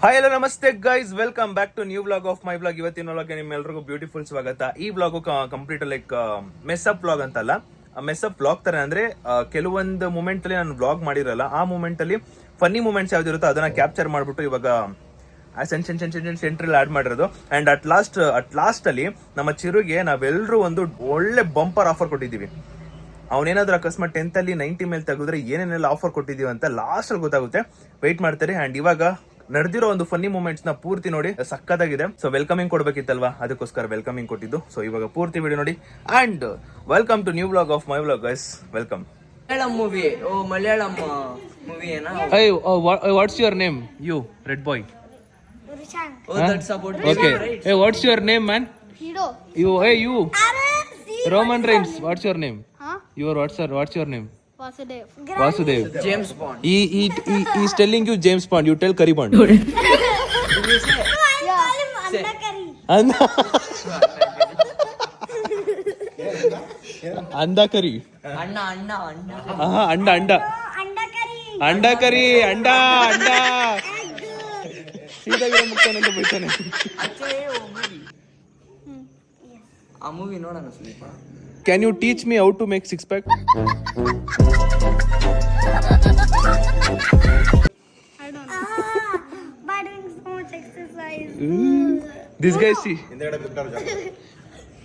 Hi hello ನಮಸ್ತೆ guys, welcome back to new blog of my blog. ಇವತ್ತಿನ ಒಳಗೆ ನಿಮ್ಮೆಲ್ಲರಿಗೂ ಬ್ಯೂಟಿಫುಲ್ ಸ್ವಾಗತ. ಈ blog complete like mashup blog ಅಂತಲ್ಲ, ಮೆಸ್ಅಪ್ ಬ್ಲಾಗ್ ತರ. ಅಂದ್ರೆ ಕೆಲವೊಂದು ಮೂಮೆಂಟ್ ಅಲ್ಲಿ ನಾನು ಬ್ಲಾಗ್ ಮಾಡಿರಲ್ಲ, ಆ ಮೂಮೆಂಟ್ ಅಲ್ಲಿ ಫನ್ನಿ ಮೂಮೆಂಟ್ಸ್ ಯಾವ್ದಿರುತ್ತೋ ಅದನ್ನ ಕ್ಯಾಪ್ಚರ್ ಮಾಡ್ಬಿಟ್ಟು ಇವಾಗ ಸೆಂಟ್ರಲ್ ಆಡ್ ಮಾಡಿರೋದು. ಅಂಡ್ ಅಟ್ ಲಾಸ್ಟ್ ಅಲ್ಲಿ ನಮ್ಮ ಚಿರುಗೆ ನಾವೆಲ್ಲರೂ ಒಂದು ಒಳ್ಳೆ ಬಂಪರ್ ಆಫರ್ ಕೊಟ್ಟಿದ್ದೀವಿ. ಅವನೇನಾದ್ರೂ ಅಕಸ್ಮಾತ್ 10th ಅಲ್ಲಿ 90 ಮೇಲೆ ತೆಗೆದ್ರೆ ಏನೇನೆಲ್ಲ ಆಫರ್ ಕೊಟ್ಟಿದೀವಿ ಅಂತ ಲಾಸ್ಟ್ ಅಲ್ಲಿ ಗೊತ್ತಾಗುತ್ತೆ. ವೆಯ್ಟ್ ಮಾಡ್ತಾರೆ. ಅಂಡ್ ಇವಾಗ ನಡೆದಿರೋ ಒಂದು ಫನ್ನಿ ಮೂಮೆಂಟ್ಸ್ ನ ಪೂರ್ತಿ ನೋಡಿ, ಸಕ್ಕತ್ತಾಗಿದೆ. ಸೊ ವೆಲ್ಕಮಿಂಗ್ ಕೊಡ್ಬೇಕಿತ್ತಲ್ವಾ, ಅದಕ್ಕೋಸ್ಕರ ವೆಲ್ಕಮಿಂಗ್ ಕೊಟ್ಟಿದ್ದು. ಸೊ ಇವಾಗ ಪೂರ್ತಿ ವಿಡಿಯೋ ನೋಡಿ. And welcome to new blog of my blog guys, welcome. Malayalam movie, Malayalam movie ಏನಾ? Hey, what's your name? You, red boy. Oh, that's about Okay. right? Hey, what's your name, man? Hero. You. Roman Reigns. What's your name? Huh? What's your name? Vasudev. James Bond. He's telling you James Bond. You tell Curry Bond. Anda curry. Anna. Anda curry. Anda. ಸೀದಾ ಮುಗ್ತಾನಂತ ಬೈತಾನೆ. ಆ movie ನೋಡೋಣ ಸ್ವಲ್ಪ. Can you teach me how to make six pack? I don't know. By doing so much exercise. This guy see.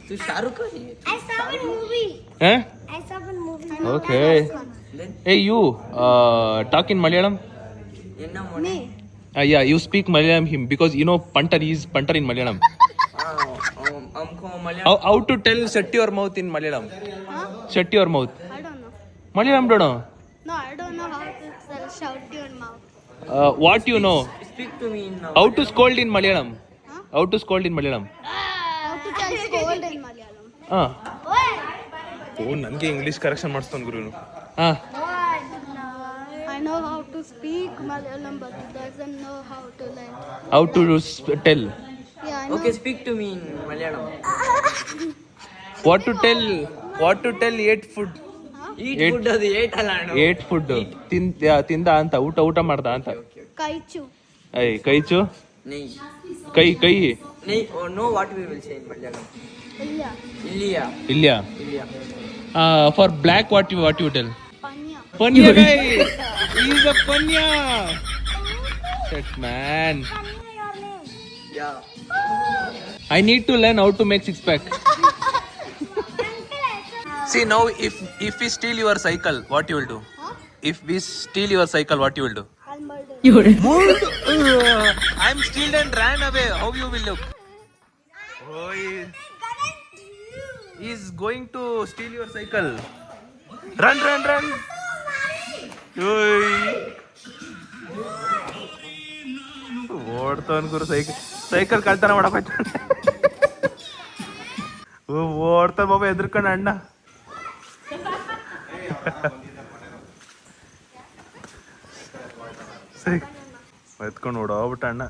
तू शाहरुख खान है? I saw a movie. Huh? I saw a movie. Okay. Then Hey, you talk in Malayalam? enna mone? Me. Yeah, you speak Malayalam him because you know punter is punter in Malayalam. हमको Malayalam. How to tell shut your mouth in Malayalam? Huh? Shut your mouth. I don't know. Malayalam don't know. No, I don't know how to shout your mouth. What you know? Speak to me in How to scold in Malayalam? Huh? How to scold in Malayalam? How to tell scold in Malayalam. ಓ ನನಗೆ English correction ಮಾಡಿಸ್ತಾನೆ ಗುರು. I know how to speak Malayalam, but he doesn't know how to learn. How to tell? Yeah, I know. Okay, speak to me in Malayalam. What to tell? Eat food. Eat Eight. food ಅದು 8 ಅಲ್ಲ ಅಣ್ಣ. Eat food. ತಿಂದ ಅಂತ, ಊಟ ಮಾಡ್ದ ಅಂತ. Kaichu. ಕೈಚು नहीं ಕೈ नहीं. oh no, what we will say in Malayalam? Ilya. Ilya. For black what you tell? Panya. Panya guy. He's a panya. Shit man. Yeah. I need to learn how to make six pack. See now, if we steal your cycle, what you will do? Huh? If we steal your cycle, what you will do? I'll murder. I'm stealed and ran away. How you will look? Oh, he's going to steal your cycle. Run. ಓಡ್ತಾವನ್ ಗುರು cycle ಕಳ್ತನ ಮಾಡಕ್ ಹೋಯ್ತಾನೆ. ಓಡ್ತಾ ಬಾಬಾ ಎದ್ರಕಂಡ ಅಣ್ಣ. ಎತ್ಕೊಂಡು ಓಡೋಗ್ಬಿಟ್ಟ ಅಣ್ಣ.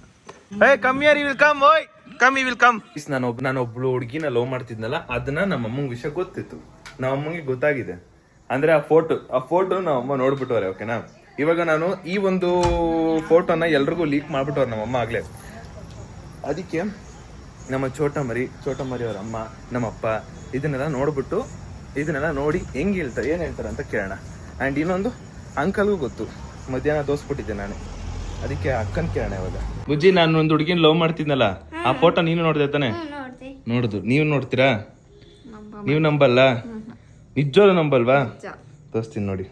ನಾನೊಬ್ಳು ಹುಡುಗಿನ love ಮಾಡ್ತಿದ್ನಲ್ಲ, ಅದನ್ನ ನಮ್ಮಮ್ಮಂಗ್ ವಿಷಯ ಗೊತ್ತಿತ್ತು. ನಮ್ಮಮ್ಮಂಗೆ ಗೊತ್ತಾಗಿದೆ. ಅಂದ್ರೆ ಆ ಫೋಟೋ ನಮ್ಮಮ್ಮ ನೋಡ್ಬಿಟ್ಟವ್ರೆ. ಓಕೆನಾ, ಇವಾಗ ನಾನು ಈ ಒಂದು ಫೋಟೋನ ಎಲ್ರಿಗೂ ಲೀಕ್ ಮಾಡ್ಬಿಟ್ಟವ್ರೆ ನಮ್ಮಮ್ಮ ಆಗ್ಲೇ. ಅದಕ್ಕೆ ನಮ್ಮ ಚೋಟ ಮರಿ ಅವ್ರ ಅಮ್ಮ, ನಮ್ಮಪ್ಪ ಇದನ್ನೆಲ್ಲ ನೋಡ್ಬಿಟ್ಟು, ಇದನ್ನೆಲ್ಲ ನೋಡಿ ಏನ್ ಹೇಳ್ತಾರೆ ಅಂತ ಕೇಳೋಣ. ಅಂಡ್ ಇನ್ನೊಂದು ಅಂಕಲ್ಗೂ ಗೊತ್ತು, ಮಧ್ಯಾಹ್ನ ತೋರಿಸ್ಬಿಟ್ಟಿದ್ದೆ ನಾನು. ಅದಕ್ಕೆ ಅಕ್ಕನ್ ಕೇಳೋಣ ಇವಾಗ. ಬುಜ್ಜಿ, ನಾನು ಒಂದು ಹುಡುಗಿನ ಲವ್ ಮಾಡ್ತಿದ್ನಲ್ಲ, ಆ ಫೋಟೋ ನೀನು ನೋಡ್ದೆ ತಾನೆ? ನೋಡುದು. ನೀವು ನೋಡ್ತೀರಾ? ನೀವು ನಂಬಲ್ಲ? ನಿಜವಾಗ್ಲೂ ನಂಬಲ್ವಾ? ತೋರಿಸ್ತೀನಿ ನೋಡಿ.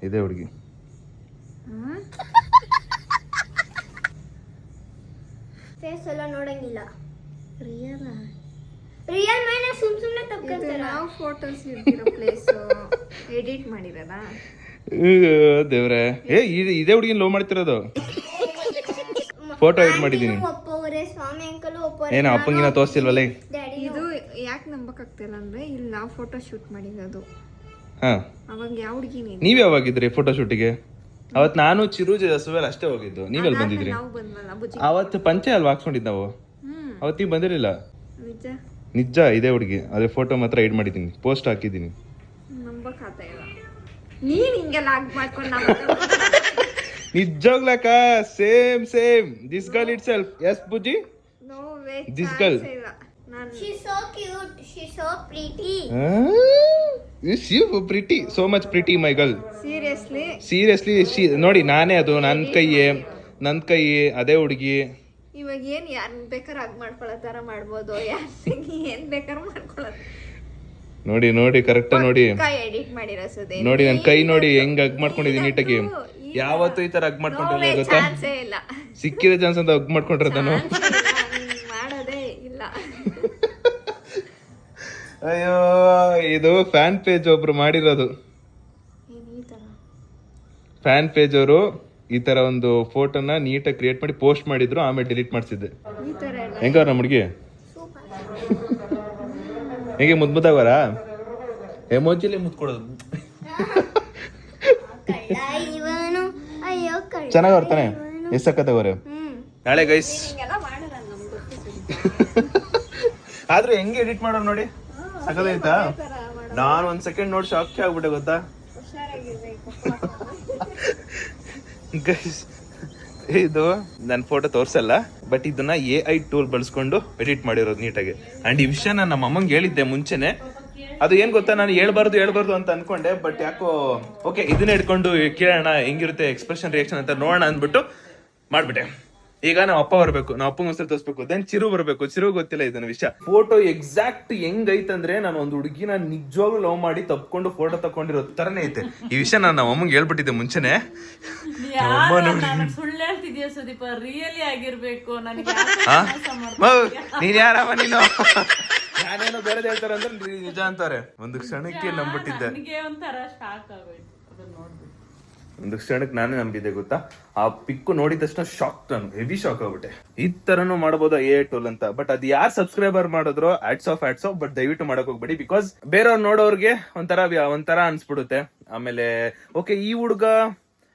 ಇದೇ ಹುಡುಗಿ. ಫೇಸ್ ಎಲ್ಲ ನೋಡಂಗಿಲ್ಲ. ರಿಯಲ್ ಮೈನ ಸುಮ್ನೆ ತಪ್ಕೊಂತಾರೆ. ನಾವು ಫೋಟೋಸ್ ಇರ್ತಿರೋ ಪ್ಲೇಸ್ ಎಡಿಟ್ ಮಾಡಿರಲ್ಲ. ದೇವ್ರೆ, ಇದೇ ಹುಡುಗಿನ ಲವ್ ಮಾಡ್ತಿರೋದು. ಫೋಟೋ ಎಡಿಟ್ ಮಾಡಿದೀನಿ. ಒಪ್ಪೋರೆ ಸ್ವಾಮಿ ಅಂಕಲ್ ಒಪ್ಪೋರೆ. ಏನ ಅಪ್ಪಂಗಿನ ತೋರಿಸ್ತಿಲ್ವಲ್ಲ? ಇದು ಯಾಕೆ ನಂಬಕ್ಕಾಗ್ತಿಲ್ಲ ಅಂದ್ರೆ ಇಲ್ಲಿ ನಾವು ಫೋಟೋ ಶೂಟ್ ಮಾಡಿರೋದು. ಹಾ, ಅವಾಗ ಯಾವ ಹುಡುಗಿನೇ ನೀವ್ ಯಾವಾಗಿದ್ರಿ ಫೋಟೋ ಶೂಟಿಗೆ? ಅವತ್ ನಾನು ಚಿರು ಸುವೇಲ್ ಅಷ್ಟೇ ಹೋಗಿದ್ದು. ನೀವೆಲ್ಲಿ ಬಂದಿದ್ರಿ? ನಾವು ಬಂದ್ವಲ್ಲ ಬುಜ್ಜಿ. ಅವತ್ತು ಪಂಚೆ ಅಲ್ವಾ ಹಾಕ್ಸ್ಕೊಂಡಿದ್ ನಾವು. ಅವತ್ ನೀವ್ ಬಂದಿರಲಿಲ್ಲ. ನಿಜ ಇದೇ ಹುಡುಗಿ. ಅದೇ ಫೋಟೋ ಮಾತ್ರ ಎಡ್ ಮಾಡಿದೀನಿ, ಪೋಸ್ಟ್ ಹಾಕಿದೀನಿ. ನಂಬಕ್ ಆಗ್ತಾ ಇಲ್ಲ. ನೀನ್ ಹಿಂಗೆಲ್ಲ ಆಗ್ ಮಾಡ್ಕೊಂಡು ನಿಜವಾಗ್ಲಕ್ಕ same this girl itself. Yes Bujji, no way, This girl. ಇಲ್ಲ ನಾನು She's so cute. She's so pretty. Pretty, so much pretty ಮೈ ಗರ್ಲ್. ಸೀರಿಯಸ್ಲಿ ನೋಡಿ ನಾನೇ ಅದು, ನನ್ ಕೈ ಅದೇ ಹುಡುಗಿ. ಇವಾಗ ಏನ್ ಯಾರ್ ಬೇಕಾದ್ರೆ ಹಗ್ ಮಾಡ್ಕೊಳ್ಳೋ ತರ ಮಾಡ್ಬೋದು, ಏನ್ ಬೇಕಾದ್ರೂ ಮಾಡ್ಕೊಳ್ಳೋದು. ನೋಡಿ ಕರೆಕ್ಟ್ ನೋಡಿ ಎಡಿಟ್ ಮಾಡಿರೋ ಸುದೆ ನೋಡಿ ನನ್ ಕೈ ನೋಡಿ ಹೆಂಗ್ ಹಗ್ ಮಾಡ್ಕೊಂಡಿದೀನಿ ನೀಟಾಗಿ. ಯಾವತ್ತೂ ಈ ತರ ಹಗ್ ಮಾಡ್ಕೊಂಡಿಲ್ಲ ಗೊತ್ತಾ, ಚಾನ್ಸೇ ಇಲ್ಲ, ಸಿಕ್ಕಿದ ಚಾನ್ಸ್ ಅಂತ ಹಗ್ ಮಾಡ್ಕೊಂಡ್ರೆ ನಾನು. ಮಾಡೋದೇ ಇಲ್ಲ. ಅಯ್ಯೋ, ಇದು ಫ್ಯಾನ್ ಪೇಜ್ ಒಬ್ರು ಮಾಡಿರೋದು. ಫ್ಯಾನ್ ಪೇಜ್ ಅವರು ಈ ತರ ಒಂದು ಫೋಟೋನ ನೀಟಾಗಿ ಕ್ರಿಯೇಟ್ ಮಾಡಿ ಪೋಸ್ಟ್ ಮಾಡಿದ್ರು, ಆಮೇಲೆ ಡಿಲೀಟ್ ಮಾಡಿಸಿದ್ದೆ. ಈ ತರ ಎಲ್ಲ ಹೆಂಗವ್ರ ನಮ್ಮ ಹುಡುಗಿ? ಹೇಗೆ ಮುದ್ದಾಗವರ? ಎಮೋಜಿಲಿ ಮುತ್ಕೊಡೋದು. ಇವನು ಅಯ್ಯೋ ಕಳ್ಳ. ಚೆನ್ನಾಗಿ ಬರ್ತಾನೆ, ಎಷ್ಟು ಸಕ್ಕತ್ತವ್ರೆ. ನಾಳೆ ಗೈಸ್ ಹಿಂಗೆಲ್ಲ ಮಾಡಲ್ಲ ನಮ್ಗೆ ಆದ್ರೂ ಹೆಂಗೆ ಎಡಿಟ್ ಮಾಡೋರು ನೋಡಿ, ಸಕ್ಕತ್ತಾಯ್ತಾ? ನಾನು ಒಂದ್ ಸೆಕೆಂಡ್ ನೋಡಿ ಶಾಕ್ ಆಗ್ಬಿಟ್ಟೆ ಗೊತ್ತಾ ಗೈಸ್. ಇದು ನನ್ನ ಫೋಟೋ ತೋರ್ಸಲ್ಲ, ಬಟ್ ಇದನ್ನ AI ಟೂಲ್ ಬಳಸ್ಕೊಂಡು ಎಡಿಟ್ ಮಾಡಿರೋದು ನೀಟಾಗಿ. ಅಂಡ್ ಈ ವಿಷಯ ನಾನು ನಮ್ಮ ಅಮ್ಮಂಗೆ ಹೇಳಿದ್ದೆ ಮುಂಚೆನೆ. ಅದು ಏನ್ ಗೊತ್ತಾ, ನಾನು ಹೇಳ್ಬಾರ್ದು ಅಂತ ಅನ್ಕೊಂಡೆ, ಬಟ್ ಯಾಕೋ ಓಕೆ ಇದನ್ನ ಇಟ್ಕೊಂಡು ಕೇಳೋಣ ಹೆಂಗಿರುತ್ತೆ ಎಕ್ಸ್ಪ್ರೆಷನ್ ರಿಯಾಕ್ಷನ್ ಅಂತ ನೋಡೋಣ ಅಂದ್ಬಿಟ್ಟು ಮಾಡ್ಬಿಟ್ಟೆ. ಈಗ ನಾವು ಅಪ್ಪ ಬರ್ಬೇಕು, ನಾವು ಅಪ್ಪಂಗೋಸ್ಕರ ತೋರಿಸ್ಬೇಕು, ದೆನ್ ಚಿರು ಬರ್ಬೇಕು. ಚಿರು ಗೊತ್ತಿಲ್ಲ ಇದನ್ನ ವಿಷಯ. ಫೋಟೋ ಎಕ್ಸಾಕ್ಟ್ ಹೆಂಗೈತಂದ್ರೆ ನಾನು ಒಂದು ಹುಡುಗಿನ ನಿಜವಾಗ್ಲೂ ಲವ್ ಮಾಡಿ ತಪ್ಕೊಂಡು ಫೋಟೋ ತಕೊಂಡಿರೋ ತರನೇ ಐತೆ. ಈ ವಿಷಯ ನಾನು ನಮ್ಮ ಅಮ್ಮಂಗೆ ಹೇಳ್ಬಿಟ್ಟಿದ್ದೆ ಮುಂಚೆನೆ. ಸುಳ್ಳು ಹೇಳ್ತಿದ್ಯಾ ಸುದೀಪ, ರಿಯಲಿ ಆಗಿರ್ಬೇಕು. ನೀನ್ ಯಾರವ ನೀನು? ನಾನೇನೋ ಬೇರೆ ಹೇಳ್ತಾರೆ ಅಂದ್ರೆ ನಿಜ ಅಂತಾರೆ. ಒಂದು ಕ್ಷಣಕ್ಕೆ ನಂಬಿಟ್ಟಿದ್ದೆ, ನನಗೆ ಒಂಥರ ಶಾಕ್ ಆಗೋಯ್ತು ಅದನ್ನ ನೋಡ್ಬಿಟ್ಟು. ಒಂದು ಕ್ಷಣಕ್ಕೆ ನಾನೇ ನಂಬಿದ್ದೆ ಗೊತ್ತಾ. ಆ ಪಿಕ್ಕು ನೋಡಿದ ತಕ್ಷಣ ಶಾಕ್, ನಾನು ಹೆವಿ ಶಾಕ್ ಆಗ್ಬಿಟ್ಟೆ. ಈ ತರನು ಮಾಡಬಹುದು AI ಟೂಲ್ ಅಂತ. ಬಟ್ ಅದು ಯಾರು ಸಬ್ಸ್ಕ್ರೈಬರ್ ಮಾಡಿದ್ರು ಆಡ್ಸ್ ಆಫ್. ಬಟ್ ದಯವಿಟ್ಟು ಮಾಡಕ್ ಹೋಗ್ಬೇಡಿ, ಬಿಕಾಸ್ ಬೇರೆಯವ್ರು ನೋಡೋರ್ಗೆ ಒಂಥರ ಅನ್ಸ್ಬಿಡುತ್ತೆ. ಆಮೇಲೆ ಓಕೆ ಈ ಹುಡುಗ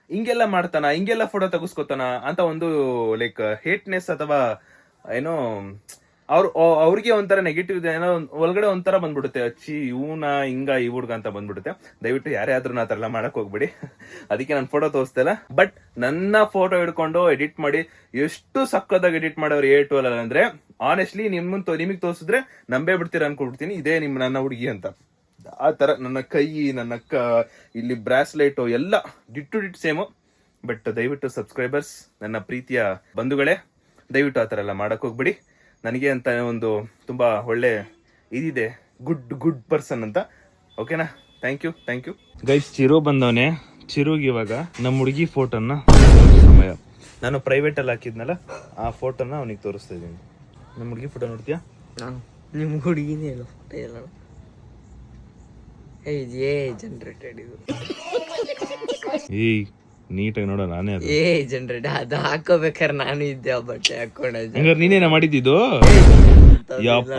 ಹಿಂಗೆಲ್ಲ ಮಾಡ್ತಾನ, ಹಿಂಗೆಲ್ಲ ಫೋಟೋ ತೆಗಿಸ್ಕೊತಾನ ಅಂತ ಒಂದು ಲೈಕ್ ಹೇಟ್ನೆಸ್ ಅಥವಾ ಏನೋ ಅವ್ರಿಗೆ ಒಂಥರ ನೆಗೆಟಿವ್ ಏನೋ ಒಳಗಡೆ ಒಂಥರ ಬಂದ್ಬಿಡುತ್ತೆ. ಅಚ್ಚಿ ಇವನ ಹಿಂಗ ಈ ಹುಡ್ಗ ಅಂತ ಬಂದ್ಬಿಡುತ್ತೆ. ದಯವಿಟ್ಟು ಯಾರ್ಯಾದ್ರೂ ಆ ತರ ಎಲ್ಲ ಮಾಡಕ್ ಹೋಗ್ಬಿಡಿ. ಅದಕ್ಕೆ ನಾನು ಫೋಟೋ ತೋರಿಸ್ತಾ ಇಲ್ಲ. ಬಟ್ ನನ್ನ ಫೋಟೋ ಹಿಡ್ಕೊಂಡು ಎಡಿಟ್ ಮಾಡಿ ಎಷ್ಟು ಸಕ್ಕದಾಗಿ ಎಡಿಟ್ ಮಾಡೋರು AI ಟೂಲ್ ಅಂದ್ರೆ ಆನೆಸ್ಟ್ಲಿ ನಿಮಗ್ ತೋರಿಸಿದ್ರೆ ನಂಬೇ ಬಿಡ್ತೀರಾ ಅನ್ಕೊಡ್ತೀನಿ, ಇದೇ ನನ್ನ ಹುಡುಗಿ ಅಂತ. ಆ ತರ ನನ್ನ ಕೈ, ನನ್ನ ಇಲ್ಲಿ ಬ್ರಾಸ್ಲೆಟ್ ಎಲ್ಲ ಡಿಟ್ಟು ಸೇಮು. ಬಟ್ ದಯವಿಟ್ಟು ಸಬ್ಸ್ಕ್ರೈಬರ್ಸ್, ನನ್ನ ಪ್ರೀತಿಯ ಬಂಧುಗಳೇ, ದಯವಿಟ್ಟು ಆ ತರ ಎಲ್ಲ ಮಾಡಕ್ ಹೋಗ್ಬಿಡಿ. ನನಗೆ ಅಂತ ಒಂದು ತುಂಬಾ ಒಳ್ಳೆ ಇದಿದೆ, ಗುಡ್ ಪರ್ಸನ್ ಅಂತ. ಓಕೆನಾ? Thank you guys. ಚಿರು ಬಂದವನೆ. ಚಿರುಗೆ ಇವಾಗ ನಮ್ಮ ಹುಡುಗಿ ಫೋಟೋನ ಸಮಯ. ನಾನು ಪ್ರೈವೇಟ್ ಅಲ್ಲಿ ಹಾಕಿದ್ನಲ್ಲ ಆ ಫೋಟೋನ ಅವನಿಗೆ ತೋರಿಸ್ತಾ ಇದ್ದೀನಿ. ನಮ್ಮ ಹುಡುಗಿ ಫೋಟೋ ನೋಡ್ತೀಯಾ? ನಿಮ್ ಹುಡುಗಿನೇ ಇಲ್ಲ ಫೋಟೋ ಎಲ್ಲ. ಜನರೇಟೆಡ್ ಇದು. ನೀಟಾಗಿ ನೋಡೋ ನಾನೇ ಅದು. ಜನರೇಟ್ ಅದು ಹಾಕೋಬೇಕಾದ್ರೆ ನಾನು ಇದ್ದೆ ಬಟ್ಟೆ ಹಾಕೊಂಡ. ಹಂಗಾರೆ ನೀನೇನ ಮಾಡಿದ್ದು?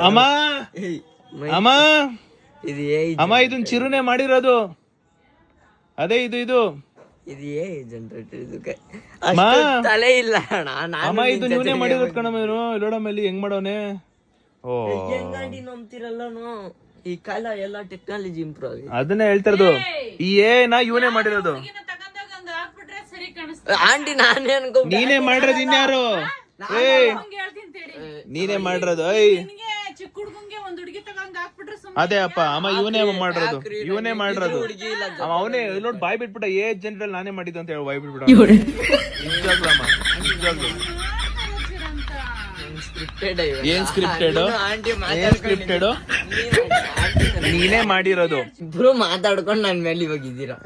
ಅಮ್ಮ ಅಮ್ಮ ಇದು ಅಮ್ಮ ಇದನ್ ಚಿರುನೆ ಮಾಡಿರೋದು. ಅದೇ ಇದು ಇದು ಜನರೇಟೆಡ್. ಇದಕ್ಕೆ ತಲೆ ಇಲ್ಲ ಅಮ್ಮ, ಇದು ನೀವೇ ಮಾಡಿರೋದು ಕಣಮ್ಮ. ಇವರು ನೋಡಮ್ಮ ಇಲ್ಲಿ ಹೆಂಗ್ ಮಾಡೋನೆ. ಓ ಹೆಂಗಂಡಿ ನಂಬ್ತಿರಲ್ಲನು, ಈ ಕಾಲ ಎಲ್ಲ ಟೆಕ್ನಾಲಜಿ ಇಂಪ್ರೂವ್ ಆಗಿದೆ. ಅದನ್ನೇ ಹೇಳ್ತಾ ಇರೋದು. ಈ ಏನಾ ಇವನೇ ಮಾಡಿರೋದು. ಆಂಟಿ ನಾನೇ ಅನ್ಕೊ, ನೀನೇ ಮಾಡಿರೋದು. ಇನ್ಯಾರು? ನೀನೇ ಮಾಡಿರೋದು. ಚಿಕ್ಕ ಹುಡುಗಂಗೆ ಒಂದ್ ಹುಡುಗಿ ತಗೊಂಡ್ ಹಾಕ್ಬಿಟ್ರೆ ಅದೇ ಅಪ್ಪ ಅಮ್ಮ, ಇವನೇ ಮಾಡಿರೋದು. ಅವನೇ ನೋಡಿ ಬಾಯ್ ಬಿಟ್ಬಿಟ್ಟ. ಜನರಲ್ ನಾನೇ ಮಾಡಿದ್ದು ಅಂತ ಹೇಳಿ ಬಾಯ್ ಬಿಟ್ಬಿಟ್ಟ. ನಿಜವಾಗ್ಲೂ ಅಮ್ಮ, ನಿಜವಾಗ್ಲೂ. ಏನ್ ಸ್ಕ್ರಿಪ್ಟೆಡ್? ನೀನೇ ಮಾಡಿರೋದು. ಇಬ್ರು ಮಾತಾಡ್ಕೊಂಡು ನನ್ ಮೇಲೆ ಇವಾಗಿದ್ದೀರಾ?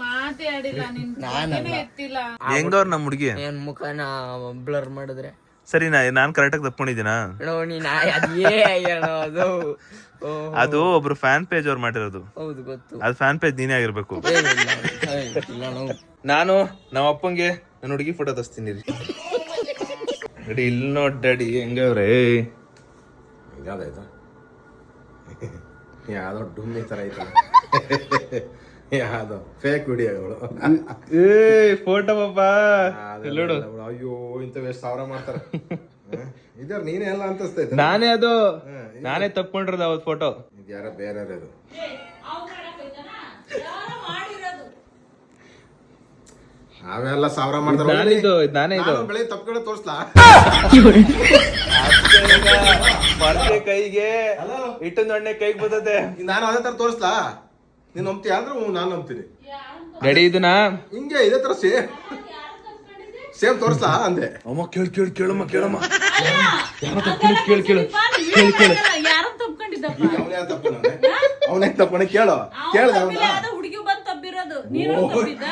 ಮಾತಾಡಿಲ್ಲ, ಎತ್ತಿಲ್ಲ. ಹೆಂಗವ್ರ ನಮ್ ಹುಡುಗಿ ಏನ್ ಮುಖನ ಬ್ಲರ್ ಮಾಡಿದ್ರೆ ಸರಿ? ನಾನ್ ಕರೆಕ್ಟ್ ಆಗಿ ತಪ್ಕೊಂಡಿದ್ದೀನಾ? ಅದು ಒಬ್ರು ಫ್ಯಾನ್ ಪೇಜ್ ಅವ್ರು ಮಾಡಿರೋದು. ಹೌದು ಗೊತ್ತು. ಅದು ಫ್ಯಾನ್ ಪೇಜ್ ನೀನೇ ಆಗಿರ್ಬೇಕು. ನಾನು ನಮ್ಮ ಅಪ್ಪಂಗೆ ನನ್ನ ಹುಡುಗಿ ಫೋಟೋ ತರಿಸ್ತೀನಿ ರೆಡಿ. ಇಲ್ಲಿ ನೋಡ್ ಡ್ಯಾಡಿ ಹೆಂಗವ್ರೆ. ಯಾವ್ದಾಯ್ತು? ಯಾವ್ದೋ ಡುಮ್ಮಿ ತರ ಐತಲ್ಲ, ಯಾವ್ದೋ ಫೇಕ್ ವಿಡಿಯೋಗಳು. ಫೋಟೋ ಪಾಪ ನೋಡು. ಅಯ್ಯೋ ಇಂಥವ್ ಎಷ್ಟು ಸಾವಿರ ಮಾಡ್ತಾರ. ಇದಾರ ನೀನೇ ಎಲ್ಲ ಅಂತಸ್ತೈತೆ. ನಾನೇ ತಪ್ಕೊಂಡಿರೋದು ಅವತ್ತು ಫೋಟೋ. ಇದು ಯಾರ ಬೇರೆ ಅದು. ಅವೆಲ್ಲ ಸಾವಿರ ಮಾಡ್ತಾರೆ ನಾನೇ ಇದು ಬೆಳಿಗ್ಗೆ ತಪ್ಪ ಕಡೆ ತೋರಿಸ್ಲಾ ಮರ್ಕೆ ಕೈಗೆ ಇಟ್ಟು ದೊಣ್ಣೆ ಕೈಗೆ ಬರ್ತದೆ. ನಾನು ಅದೇ ತರ ತೋರಿಸ್ಲಾ ನೀನ್ ನಂಬ್ತೀಯ ಅಂದ್ರೆ ನಾನು ನಂಬ್ತೀನಿ. ರೆಡಿ ಇದನ್ನ ಹಿಂಗೆ ಇದೇ ತರ ಸೇಮ್ ತೋರಿಸ್ಲಾ ಅಂದೆ. ಅಮ್ಮ ಕೇಳಮ್ಮ ಕೇಳು ಯಾರು ತಪ್ಕೊಂಡಿದ್ದಪ್ಪ? ಈಗ ಅವನೇ ಅವನೇ ತಪ್ಪನೆ ಕೇಳು ಕೇಳ್ದ ಹುಡುಗಿ ಬಂದ್ ತಪ್ಪಿರೋದು ನೀನು ತಪ್ಪಿದ್ದ?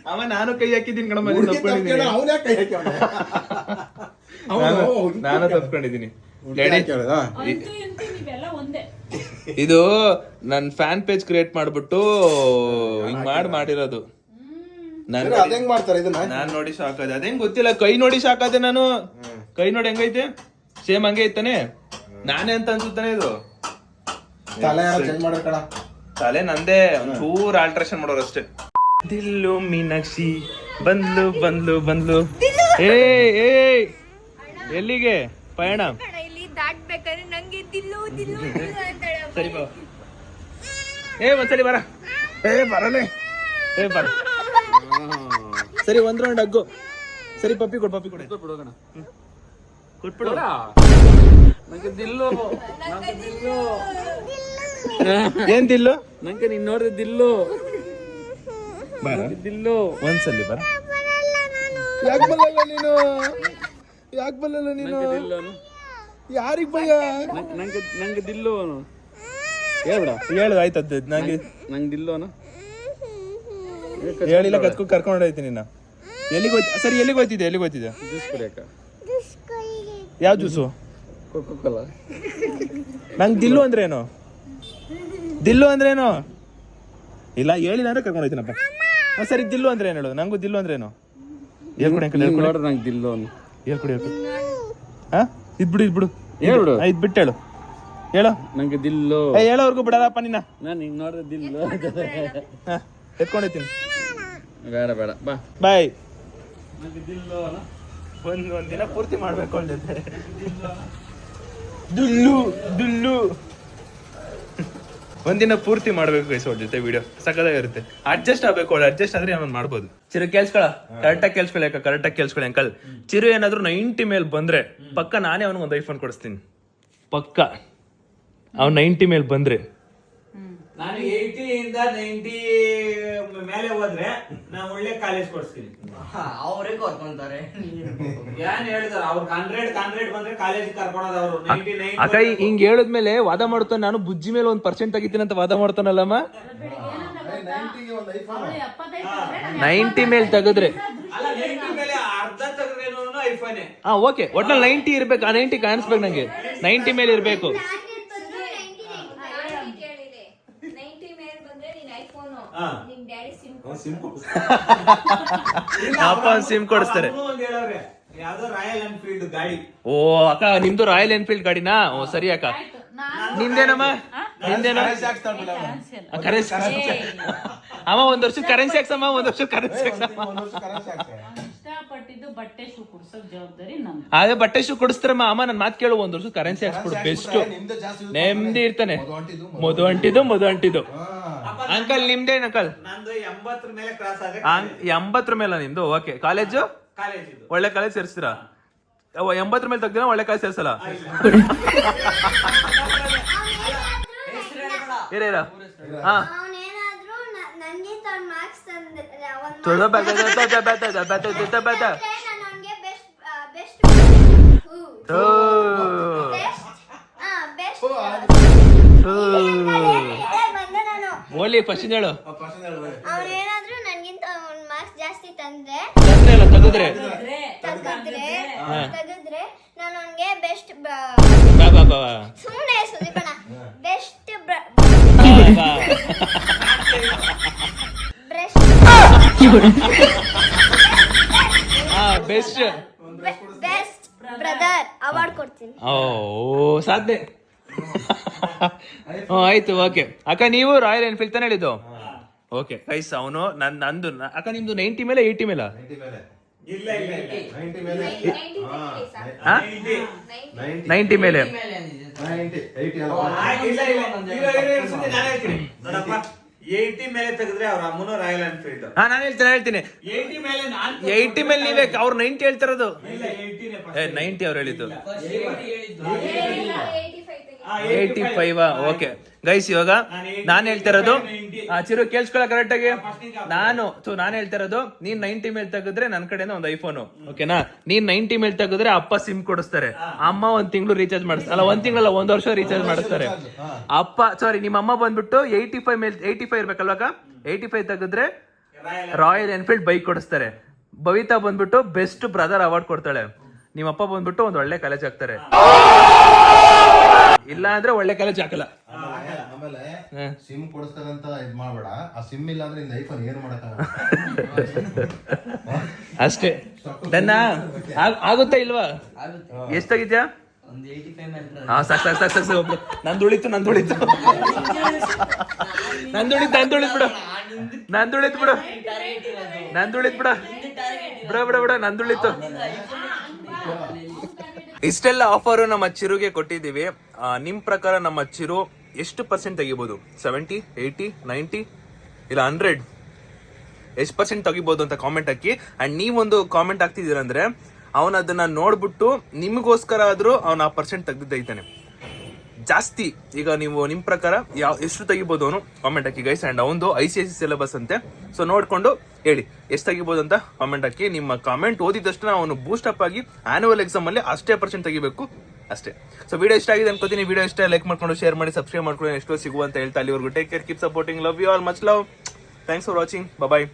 ಅಮ್ಮ ನಾನು ಕೈ ಹಾಕಿದ್ದೀನಿ ಕಣಮ್ಮ, ಅವನೇ ಕೈ ಹಾಕ್ಯವನೆ. ನಾನು ತಪ್ಕೊಂಡಿದ್ದೀನಿ. ಅಂತೂ ಇಂತೂ ನೀವೆಲ್ಲ ಒಂದೇ. ಇದು ನನ್ ಫ್ಯಾನ್ ಪೇಜ್ ಕ್ರಿಯೇಟ್ ಮಾಡ್ಬಿಟ್ಟು ಹಿಂಗ್ ಮಾಡಿರೋದು. ಅದೇಂಗ್ ಮಾಡ್ತಾರೆ ಇದನ್ನ? ನಾನ್ ನೋಡಿ ಶಾಕ್ ಆದೆ. ಅದೇಂಗ್ ಗೊತ್ತಿಲ್ಲ, ಕೈ ನೋಡಿ ಶಾಕ್ ಆದೆ ನಾನು. ಕೈ ನೋಡಿ ಹೆಂಗೈತೆ, ಸೇಮ್ ಹಂಗೆ ಐತಾನೆ. ನಾನೇ ಅಂತ ಅನ್ಸುತ್ತಾನೆ ಇದು. ತಲೆ ಚೇಂಜ್ ಮಾಡ್ರ ಕಣ. ತಲೆ ನಂದೇ, ಒಂಚೂರ್ ಆಲ್ಟ್ರೇಷನ್ ಮಾಡೋರು ಅಷ್ಟೇ. ದಿಲ್ಲು ಮೀನಾಕ್ಷಿ ಬಂದ್ಲು. ಏ ಎಲ್ಲಿಗೆ ಪಯಣ? ಇಲ್ಲಿ ದಾಟ್ಬೇಕಾದ್ರೆ ನಂಗೆ ದಿಲ್ಲು ಸರಿ ಬಾ. ಒಂದ್ಸಲಿ ಬರ. ಬರಲೇ ಬರ. ಸರಿ ಒಂದ್ ರೌಂಡ್ ಅಗ್ಗು. ಸರಿ ಪಪ್ಪಿ ಕೊಡು ಕೊಟ್ಬಿಡೋಣ. ಕೊಟ್ಬಿಡು. ನಂಗೆ ದಿಲ್ಲು ಏನ್ ದಿಲ್ಲು? ನಂಗೆ ನೀನ್ ನೋಡಿದ್ರೆ ದಿಲ್ಲು ದಿಲ್ಲು. ಒಂದ್ಸಲಿ ಬರ. ಯಾಕೆ ಬಲ್ಲಲ್ಲ ನೀನು? ಯಾರಿಗ್ ಭಯ? ನಂಗೆ ದಿಲ್ಲು ಹೇಳು ಆಯ್ತದ್ದು. ನಂಗೆ ದಿಲ್ಲು ಹೇಳಿಲ್ಲ, ಕರ್ಕೊಂಡು ಹೋಯ್ತೀನಿ ನಿನ್ನ. ಎಲ್ಲಿಗೆ ಹೋಯ್ತು? ಸರಿ ಎಲ್ಲಿಗೆ ಹೋಯ್ತಿದ್ದೆ? ಜ್ಯೂಸ್ ಕುಡಿಯಕ. ಯಾವ ಜ್ಯೂಸು? ಕೋಕೋ-ಕೋಲಾ. ನಂಗೆ ದಿಲ್ಲು ಅಂದ್ರೇನು? ಇಲ್ಲ ಹೇಳಿಲ್ಲ ಅಂದ್ರೆ ಕರ್ಕೊಂಡು ಹೋಯ್ತೀನಪ್ಪ. ಸರಿ ದಿಲ್ಲು ಅಂದ್ರೆ ಏನು ಹೇಳು? ನಂಗೂ ದಿಲ್ಲು ಅಂದ್ರೇನು? ನೋಡ್ರಿ ನಂಗೆ ದಿಲ್ಲು ಹೇಳ್ಕೊಡಿ. ಹಾ ಇದ್ಬಿಡು ಹೇಳ್ಬಿಡು. ಇದ್ಬಿಟ್ಟು ಹೇಳು. ನಂಗೆ ದಿಲ್ಲು ಹೇಳೋರ್ಗು ಬಿಡಲ್ಲಪ್ಪ ನಿನ್ನ. ನಾನು ಹಿಂಗ್ ನೋಡಿದ್ರೆ ದಿಲ್ಲು. ಎತ್ಕೊಂಡೈತೀನಿ. ಬೇಡ ಬಾ ಬಾಯ್. ನಂಗೆ ದಿಲ್ಲು ಒಂದ್ ದಿನ ಪೂರ್ತಿ ಮಾಡ್ಬೇಕು ಅನ್ಸುತ್ತೆ. ದುಲ್ಲು ಒಂದಿನ ಪೂರ್ತಿ ಮಾಡ್ಬೇಕು ಗೈಸ್ ಅವ್ರ ಜೊತೆ ವಿಡಿಯೋ. ಸಕ್ಕದಾಗಿರುತ್ತೆ. ಅಡ್ಜಸ್ಟ್ ಆಗ್ಬೇಕು, ಅಡ್ಜಸ್ಟ್ ಆದ್ರೆ ಅವನ್ ಮಾಡ್ಬೋದು. ಚಿರು ಕೇಳಿಸ್ಕೊಳ, ಕರೆಕ್ಟಾಗಿ ಕೇಳಿಸ್ಕೊಳ್ಳಿ ಅಂಕಲ್. ಚಿರು ಏನಾದ್ರು 90 ಮೇಲೆ ಬಂದ್ರೆ ಪಕ್ಕ ನಾನೇ ಅವನಿಗೆ ಒಂದು ಐಫೋನ್ ಕೊಡಿಸ್ತೀನಿ. ಪಕ್ಕ ಅವ್ನು 90 ಮೇಲೆ ಬಂದ್ರೆ. ನಾನು 80 ಇಂದ 90 ಮೇಲೆ ಹೋದ್ರೆ ನಾನು ಒಳ್ಳೆ ಕಾಲೇಜ್ ಕೊಡ್ತೀನಿ. ಅವರೇ ಕರ್ಕೊಂತಾರೆ. ಏನ್ ಹೇಳ್ತಾರ ಅವ್ರು 100 ಬಂದ್ರೆ ಕಾಲೇಜ್ ಕರ್ಕೊಳೋದು ಅವರು. 99 ಅಕ್ಕ ಹಿಂಗ್ ಹೇಳಿದ್ಮೇಲೆ ವಾದ ಮಾಡ್ತಾನೆ, ನಾನು ಬುಜ್ಜಿ ಮೇಲೆ 1% ತೆಗಿತೀನಿ ಅಂತ ವಾದ ಮಾಡ್ತಾನಲ್ಲಮ್ಮ. 90 ಮೇಲೆ ತೆಗೆದ್ರೆ ಅಲ್ಲ 90 ಮೇಲೆ ಅರ್ಧ ತೆಗೆದ್ರೇನು ಐಫೋನ್. ಓಕೆ, ಒಟ್ನಲ್ಲಿ 90 ಇರ್ಬೇಕು. ಆ 90 ಕಾಣಿಸ್ಬೇಕು ನಂಗೆ. 90 ಮೇಲೆ ಇರ್ಬೇಕು. ಅಪ್ಪ ಸಿಮ್ ಕೊಡಿಸ್ತಾರೆ. ಯಾವ್ದೋ ರಾಯಲ್ ಎನ್ಫೀಲ್ಡ್ ಗಾಡಿ. ಓ ಅಕ್ಕ, ನಿಮ್ದು ರಾಯಲ್ ಎನ್ಫೀಲ್ಡ್ ಗಾಡಿನಾ? ಓ ಸರಿ ಅಕ್ಕ. ನಿಮ್ದೇನಮ್ಮ? ನಿಮ್ದೇನ? ಕರೆನ್ಸಿ ಅಮ್ಮ, ಒಂದ್ ವರ್ಷ ಕರೆನ್ಸಿ ಹಾಕ್ಸಮ್ಮ. ಇಷ್ಟಪಟ್ಟಿದ್ದು ಬಟ್ಟೆ ಶೂ ಕುಡ್ಸೋ ಜವಾಬ್ದಾರಿ ನಮ್ದು. ಅದೇ ಬಟ್ಟೆ ಶೂ ಕೊಡಿಸ್ತಾರಮ್ಮ. ಅಮ್ಮ ನನ್ ಮಾತು ಕೇಳು, ಒಂದ್ ವರ್ಷ ಕರೆನ್ಸಿ ಹಾಕ್ಸ್ಬಿಡು. ಬೆಸ್ಟ್, ನೆಮ್ಮದಿ ಇರ್ತಾನೆ. ಮಧು ಅಂಟಿದ್ದು ಅಂಕಲ್. ನಿಮ್ದೇನ್ ಅಂಕಲ್? ನಂದು 80 ಮೇಲೆ ಕ್ರಾಸ್ ಆದ್ರೆ 80 ಮೇಲೆ ನಿಮ್ದು. ಓಕೆ, ಕಾಲೇಜು ಒಳ್ಳೆ ಕಾಲೇಜ್ ಸೇರಿಸ್ತೀರಾ? 80 ಮೇಲೆ ತೆಗ್ದಿನ ಒಳ್ಳೆ ಕಾಲೇಜ್ ಸೇರ್ಸಲ್ಲ. ಇರ ಹಾ ಓಲಿ ಫಸ್ಟ್ ಹೇಳು. ಅವನೇನಾದ್ರೂ ನನ್ಗಿಂತ ಒಂದ್ ಮಾರ್ಕ್ಸ್ ಜಾಸ್ತಿ ತಂದ್ರೆ ತೆಗೆದ್ರೆ ನಾನು ಅವನ್ಗೆ ಬೆಸ್ಟ್ ಸುಮ್ಮನೆ ಸುದೀಪಣ್ಣ ಬೆಸ್ಟ್ ಬೆಸ್ಟ್ ಬ್ರದರ್ ಅವಾರ್ಡ್ ಕೊಡ್ತೀನಿ. ಓ ಸಾಧ್ನೆ. ಆಯ್ತು. ಓಕೆ ಅಕ್ಕ, ನೀವು ರಾಯಲ್ ಎನ್ಫೀಲ್ಡ್ ತಾನೆ ಹೇಳಿದ್ದು? ಓಕೆ ಗೈಸ್, ಅವನು ನಂದು. ಅಕ್ಕ ನಿಮ್ದು 90 ಮೇಲೆ 80 ಮೇಲೆ? 90 ಮೇಲೆ. 80 ಮೇಲೆ ತೆಗೆದ್ರೆ ಅವ್ರ ಅಮ್ಮನ ರಾಯಲ್ ಎನ್ಫೀಲ್ಡ್. ನಾನು ಹೇಳ್ತೀನಿ 80 ಮೇಲೆ ನಾನು 80 ಮೇಲೆ ನೀವೇ ಅವ್ರು 90 ಹೇಳ್ತಿರೋದು. ಇಲ್ಲ 80 ನೇ 90 ಅವ್ರು ಹೇಳಿದ್ದು. 85 ಓಕೆ ಗೈಸ್, ಇವಾಗ ನಾನು ಹೇಳ್ತಿರೋದು ಚಿರು ಕೇಳಿಸ್ಕೊಳ್ಳ ಕರೆಕ್ಟ್ ಆಗಿ. ನಾನು ಹೇಳ್ತಿರೋದು, ನೀನ್ 90 ಮೇಲೆ ತೆಗೆದ್ರೆ ನನ್ ಕಡೆಯಿಂದ ಒಂದು ಐಫೋನ್, ಓಕೆನಾ? ನೀನ್ 90 ಮೇಲೆ ತೆಗೆದ್ರೆ ಅಪ್ಪ ಸಿಮ್ ಕೊಡಿಸ್ತಾರೆ, ಅಮ್ಮ ಒಂದ್ ತಿಂಗಳು ರೀಚಾರ್ಜ್ ಮಾಡಿಸ್ತಾರೆ, ಅಲ್ಲ ಒಂದ್ ತಿಂಗಳಲ್ಲ 1 ವರ್ಷ ರೀಚಾರ್ಜ್ ಮಾಡಿಸ್ತಾರೆ. ನಿಮ್ಮ ಅಮ್ಮ ಬಂದ್ಬಿಟ್ಟು 85 ಇರ್ಬೇಕಲ್ವಾಗ, 85 ತೆಗೆದ್ರೆ ರಾಯಲ್ ಎನ್ಫೀಲ್ಡ್ ಬೈಕ್ ಕೊಡಿಸ್ತಾರೆ. ಬವಿತಾ ಬಂದ್ಬಿಟ್ಟು ಬೆಸ್ಟ್ ಬ್ರದರ್ ಅವಾರ್ಡ್ ಕೊಡ್ತಾಳೆ. ನಿಮ್ಮಪ್ಪ ಬಂದ್ಬಿಟ್ಟು ಒಂದ್ ಒಳ್ಳೆ ಕಾಲೇಜ್ ಹಾಕ್ತಾರೆ, ಇಲ್ಲ ಅಂದ್ರೆ ಒಳ್ಳೆ ಕಾಲೇಜ್ ಹಾಕಲ್ಲ. ಆಮೇಲೆ ಸಿಮ್ ಕೊಡಿಸ್ತಾರಂತ ಇದ್ ಮಾಡ್ಬೇಡ, ಆ ಸಿಮ್ ಇಲ್ಲ ಅಂದ್ರೆ ನಿಂದ ಐಫೋನ್ ಏನು ಮಾಡಕ್ಕಾಗಲ್ಲ. ಅಷ್ಟೇ. ನನ್ನ ಆಗುತ್ತಾ ಇಲ್ವಾ? ಎಷ್ಟಾಗಿದ್ಯಾ? ಒಂದು 85 ಮೇಲೆ ಹಾ ಸಾಕು ಒಬ್ರು. ನಂದು ಉಳಿತು ಬಿಡು, ನಂದುಳಿತು. ಇಷ್ಟೆಲ್ಲ ಆಫರ್ ನಮ್ಮ ಚಿರುಗೆ ಕೊಟ್ಟಿದ್ದೀವಿ. ನಿಮ್ ಪ್ರಕಾರ ನಮ್ಮ ಚಿರು ಎಷ್ಟು % ತೆಗಿಬಹುದು? 70, 80, 90 ಇಲ್ಲ 100? ಎಷ್ಟು % ತೆಗಿಬಹುದು ಅಂತ ಕಾಮೆಂಟ್ ಹಾಕಿ. ಅಂಡ್ ನೀವೊಂದು ಕಾಮೆಂಟ್ ಹಾಕ್ತಿದ್ದೀರ ಅಂದ್ರೆ ಅವನ ಅದನ್ನ ನೋಡ್ಬಿಟ್ಟು ನಿಮಗೋಸ್ಕರ ಆದ್ರೂ ಅವನ ಆ % ತೆಗ್ದಿದ್ದಾನೆ ಜಾಸ್ತಿ. ಈಗ ನೀವು ನಿಮ್ ಪ್ರಕಾರ ಎಷ್ಟು ತೆಗಿಬಹುದು ಅವನು ಕಾಮೆಂಟ್ ಹಾಕಿ ಗೈಸ್. ಅಂಡ್ ಅವನು ICSE ಸಿಲೆಬಸ್ ಅಂತೆ, ಸೊ ನೋಡ್ಕೊಂಡು ಹೇಳಿ ಎಷ್ಟು ತೆಗಿಬಹುದು ಅಂತ ಕಾಮೆಂಟ್ ಹಾಕಿ. ನಿಮ್ಮ ಕಾಮೆಂಟ್ ಓದಿದಷ್ಟು ಅವನು ಬೂಸ್ಟ್ ಅಪ್ ಆಗಿ ಆನ್ಯುವಲ್ ಎಕ್ಸಾಮ್ ಅಲ್ಲಿ ಅಷ್ಟೇ % ತೆಗಿಬೇಕು ಅಷ್ಟೇ. ಸೊ ವಿಡಿಯೋ ಇಷ್ಟ ಆಗಿದೆ ಅನ್ಕೋತೀನಿ. ವಿಡಿಯೋ ಇಷ್ಟ ಲೈಕ್ ಮಾಡ್ಕೊಂಡು ಶೇರ್ ಮಾಡಿ, ಸಬ್ಸ್ಕ್ರೈಬ್ ಮಾಡ್ಕೊಂಡು ಎಷ್ಟೋ ಸಿಗುವಂತ ಹೇಳ್ತಾ ಅಲ್ಲಿವರೆಗೂ take care, keep supporting, love you all, much love, thanks for watching, bye.